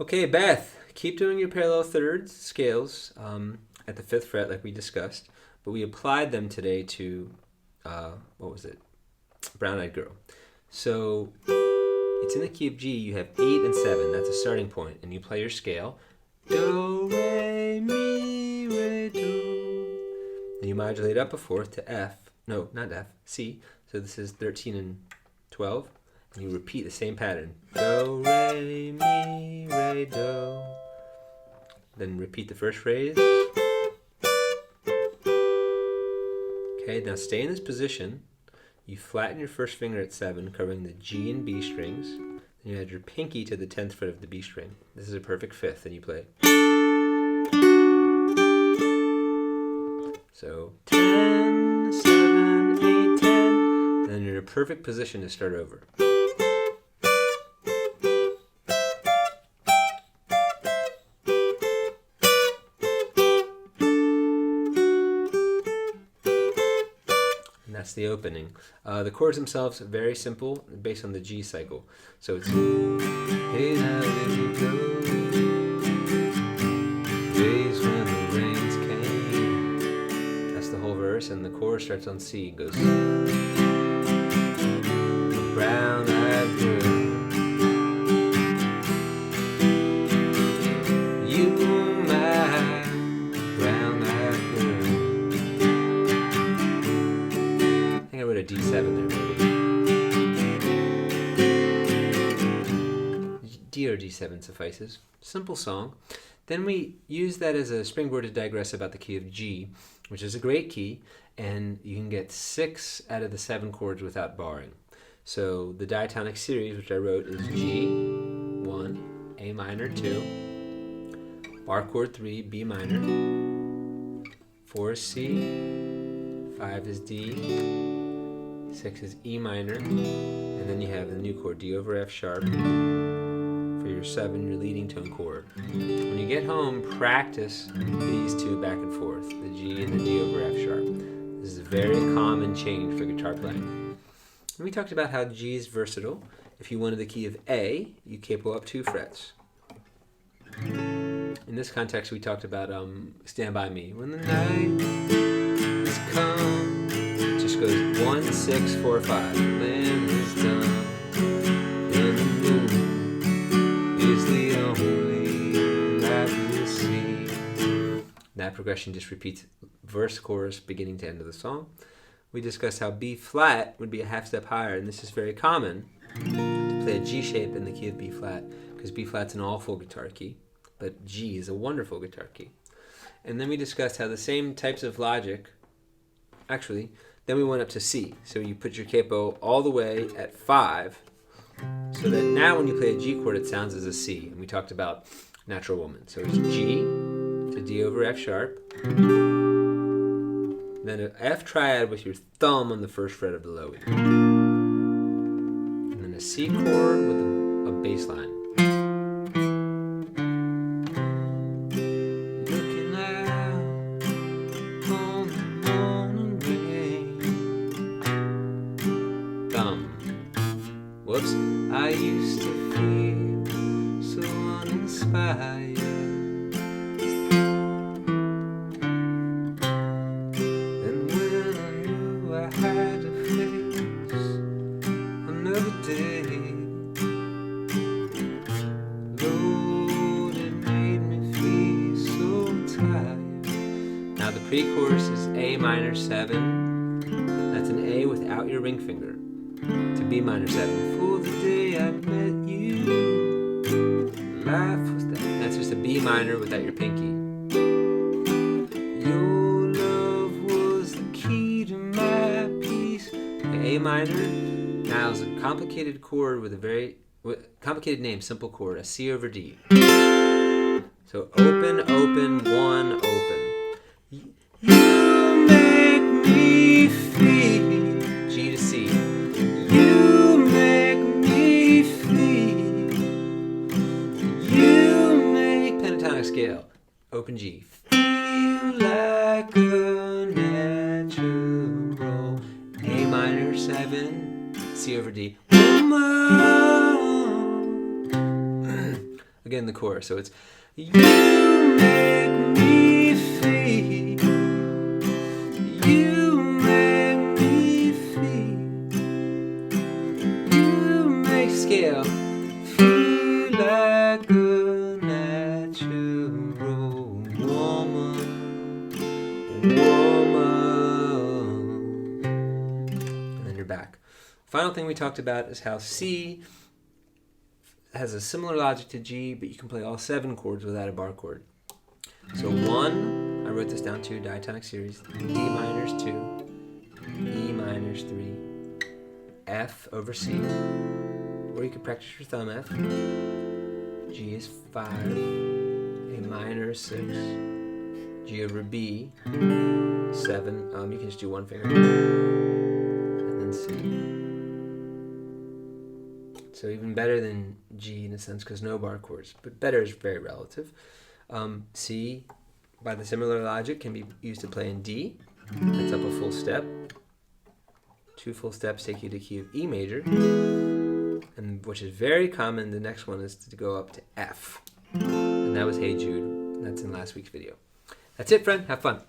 Okay, Beth, keep doing your parallel thirds scales at the fifth fret like we discussed, but we applied them today to, what was it? Brown Eyed Girl. So it's in the key of G. You have 8 and 7. That's a starting point, and you play your scale. Do, re, mi, re, do. And you modulate up a fourth to F. No, not F, C. So this is 13 and 12. And you repeat the same pattern. Do, re, mi, re, do. Then repeat the first phrase. Okay, now stay in this position. You flatten your first finger at 7, covering the G and B strings. Then you add your pinky to the 10th fret of the B string. This is a perfect fifth, and you play. So 10, 7, 8, 10. And then you're in a perfect position to start over. That's the opening. The chords themselves are very simple, based on the G cycle. So it's hey now let me go, days when the rains came. That's the whole verse, and the chorus starts on C. It goes brown-eyed girl, you my brown-eyed girl. I think I wrote a D7 there, maybe. D or D7 suffices. Simple song. Then we use that as a springboard to digress about the key of G, which is a great key, and you can get 6 out of the 7 chords without barring. So the diatonic series, which I wrote, is G, 1, A minor, 2, bar chord 3, B minor, 4 is C, 5 is D, 6 is E minor, and then you have the new chord D over F sharp for your 7, your leading tone chord. When you get home, practice these two back and forth, the G and the D over F sharp. This is a very common change for guitar playing. And we talked about how G is versatile. If you wanted the key of A, you capo up 2 frets. In this context, we talked about Stand By Me. When the night has come, just goes 1, 6, 4, 5. Land is done, and the moon is the only light we'll see. That progression just repeats verse, chorus, beginning to end of the song. We discussed how B flat would be a half step higher, and this is very common to play a G shape in the key of B flat, because B flat's an awful guitar key, but G is a wonderful guitar key. And then we discussed how the same types of logic, then we went up to C. So you put your capo all the way at 5, so that now when you play a G chord, it sounds as a C. And we talked about Natural Woman. So it's G to D over F sharp, then an F triad with your thumb on the first fret of the low E, and then a C chord with a bass line. Looking out on the morning rain. Thumb. Whoops. I used to feel so uninspired. And when I knew I had to face another day, Lord, it made me feel so tired. Now the pre-chorus is A minor 7. That's an A without your ring finger. To B minor 7. For the day I met you, life was that. That's just a B minor without your pinky. Your love was the key to my peace. The A minor now is a complicated chord with a very complicated name, simple chord, a C over D. So open, open, 1, open. You make me feel, G to C. You make me feel. You make, pentatonic scale, open G. Feel like a natural. A minor 7, C over D. Woman. Again, the chorus. So it's you make me feel, you make me feel, you make scale feel like a natural woman. And then you're back. Final thing we talked about is how C has a similar logic to G, but you can play all 7 chords without a bar chord. So 1, I wrote this down too, diatonic series, D minor's 2, E minor's 3, F over C, or you could practice your thumb F, G is 5, A minor is 6, G over B, 7, you can just do one finger, and then C. So even better than G in a sense, because no bar chords, but better is very relative. C, by the similar logic, can be used to play in D. That's up a full step. 2 full steps take you to key of E major, and which is very common. The next one is to go up to F, and that was Hey Jude. That's in last week's video. That's it, friend. Have fun.